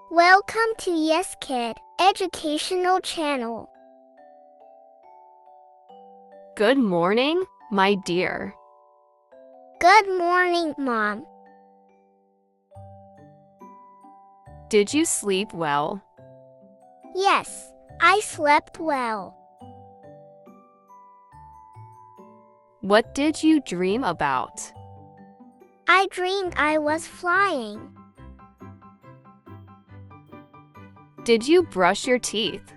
Welcome to Yes Kid Educational Channel. Good morning, my dear. Good morning, Mom. Did you sleep well? Yes, I slept well. What did you dream about? I dreamed I was flying. Did you brush your teeth?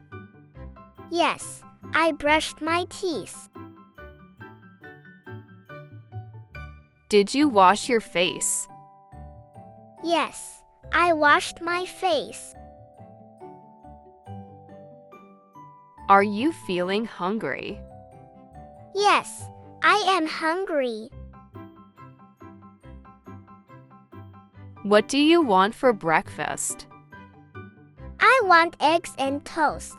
Yes, I brushed my teeth. Did you wash your face? Yes, I washed my face. Are you feeling hungry? Yes, I am hungry. What do you want for breakfast? I want eggs and toast.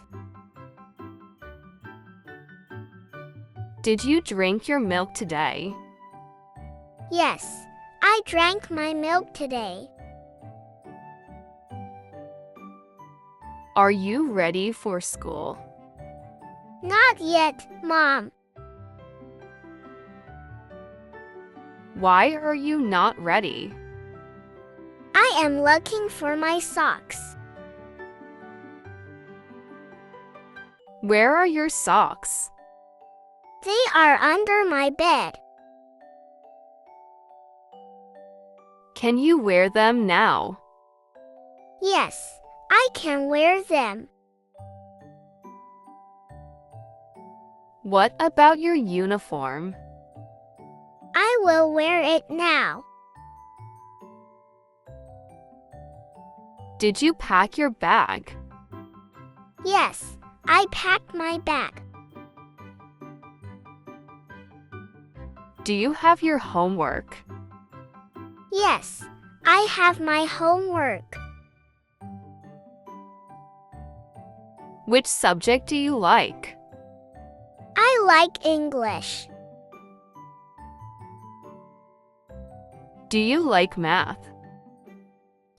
Did you drink your milk today? Yes, I drank my milk today. Are you ready for school? Not yet, Mom. Why are you not ready? I am looking for my socks. Where are your socks? They are under my bed. Can you wear them now? Yes, I can wear them. What about your uniform? I will wear it now. Did you pack your bag? Yes, I packed my bag. Do you have your homework? Yes, I have my homework. Which subject do you like? I like English. Do you like math?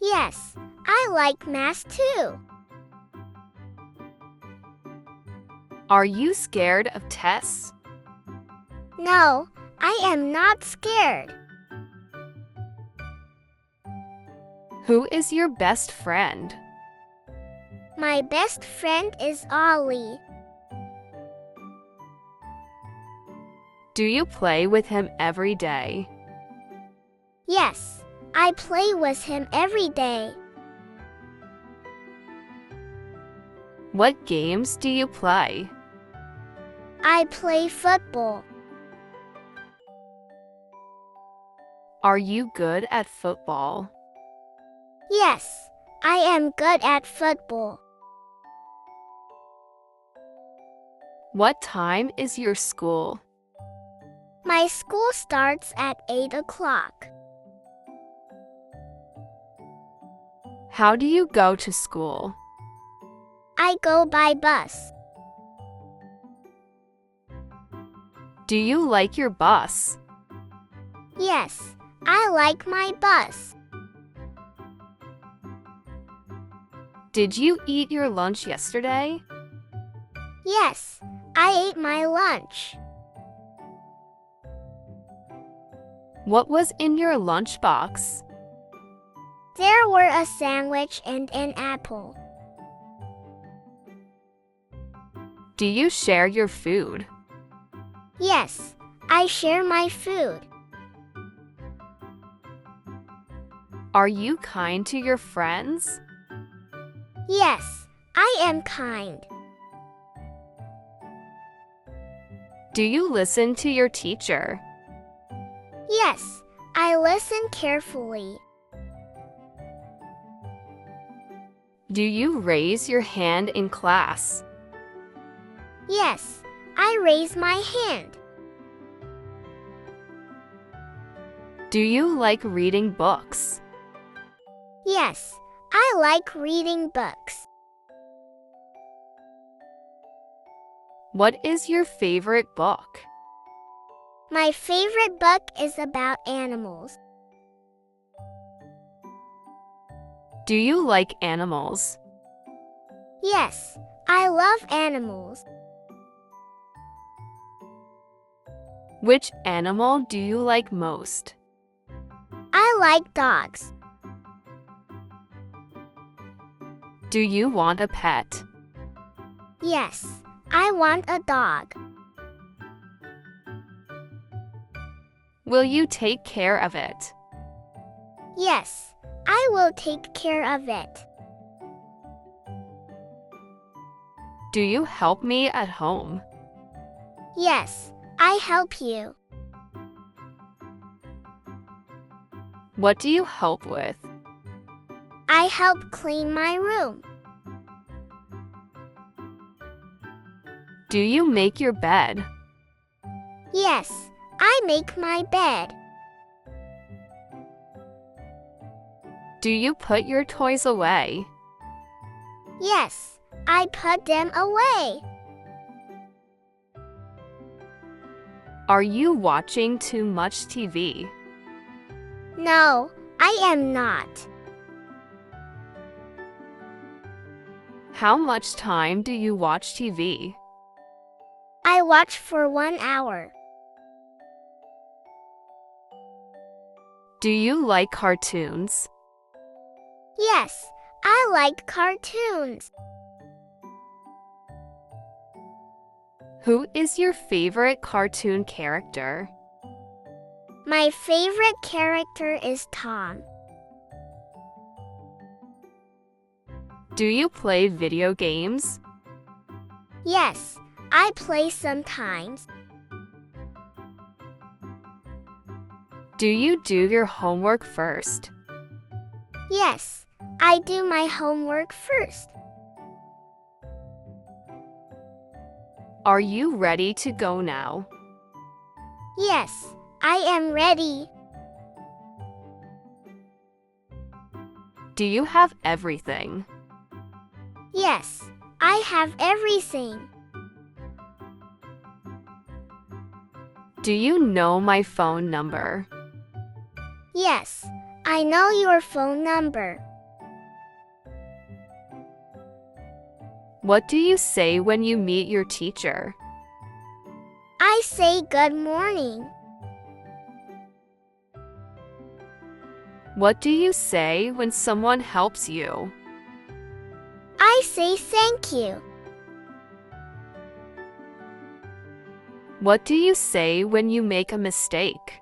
Yes, I like math too. Are you scared of tests? No, I am not scared. Who is your best friend? My best friend is Ollie. Do you play with him every day? Yes, I play with him every day. What games do you play? I play football. Are you good at football? Yes, I am good at football. What time is your school? My school starts at 8 o'clock. How do you go to school? I go by bus. Do you like your bus? Yes, I like my bus. Did you eat your lunch yesterday? Yes, I ate my lunch. What was in your lunchbox? There were a sandwich and an apple. Do you share your food? Yes, I share my food. Are you kind to your friends? Yes, I am kind. Do you listen to your teacher? Yes, I listen carefully. Do you raise your hand in class? Yes, I raise my hand. Do you like reading books? Yes, I like reading books. What is your favorite book? My favorite book is about animals. Do you like animals? Yes, I love animals. Which animal do you like most? I like dogs. Do you want a pet? Yes, I want a dog. Will you take care of it? Yes, I will take care of it. Do you help me at home? Yes, I help you. What do you help with? I help clean my room. Do you make your bed? Yes, I make my bed. Do you put your toys away? Yes, I put them away. Are you watching too much TV? No, I am not. How much time do you watch TV? I watch for 1 hour. Do you like cartoons? Yes, I like cartoons. Who is your favorite cartoon character? My favorite character is Tom. Do you play video games? Yes, I play sometimes. Do you do your homework first? Yes, I do my homework first. Are you ready to go now? Yes, I am ready. Do you have everything? Yes, I have everything. Do you know my phone number? Yes, I know your phone number. What do you say when you meet your teacher? I say good morning. What do you say when someone helps you? I say thank you. What do you say when you make a mistake?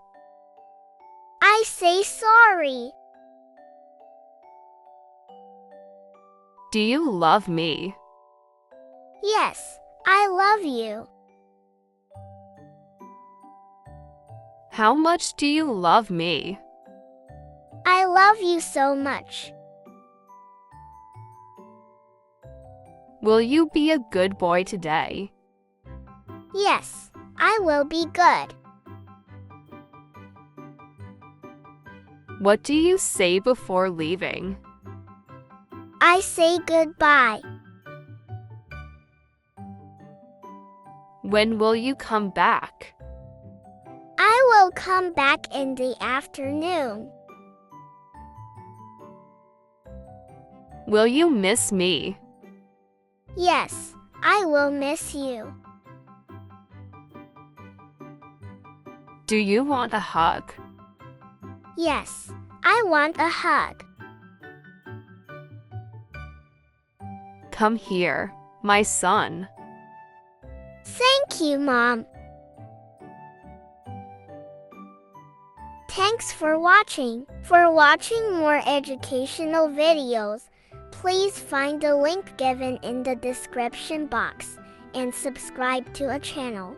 I say sorry. Do you love me? Yes, I love you. How much do you love me? I love you so much. Will you be a good boy today? Yes, I will be good. What do you say before leaving? I say goodbye. When will you come back? I will come back in the afternoon. Will you miss me? Yes, I will miss you. Do you want a hug? Yes, I want a hug. Come here, my son. Thank you, Mom. Thanks for watching. For watching more educational videos, please find the link given in the description box and subscribe to our channel.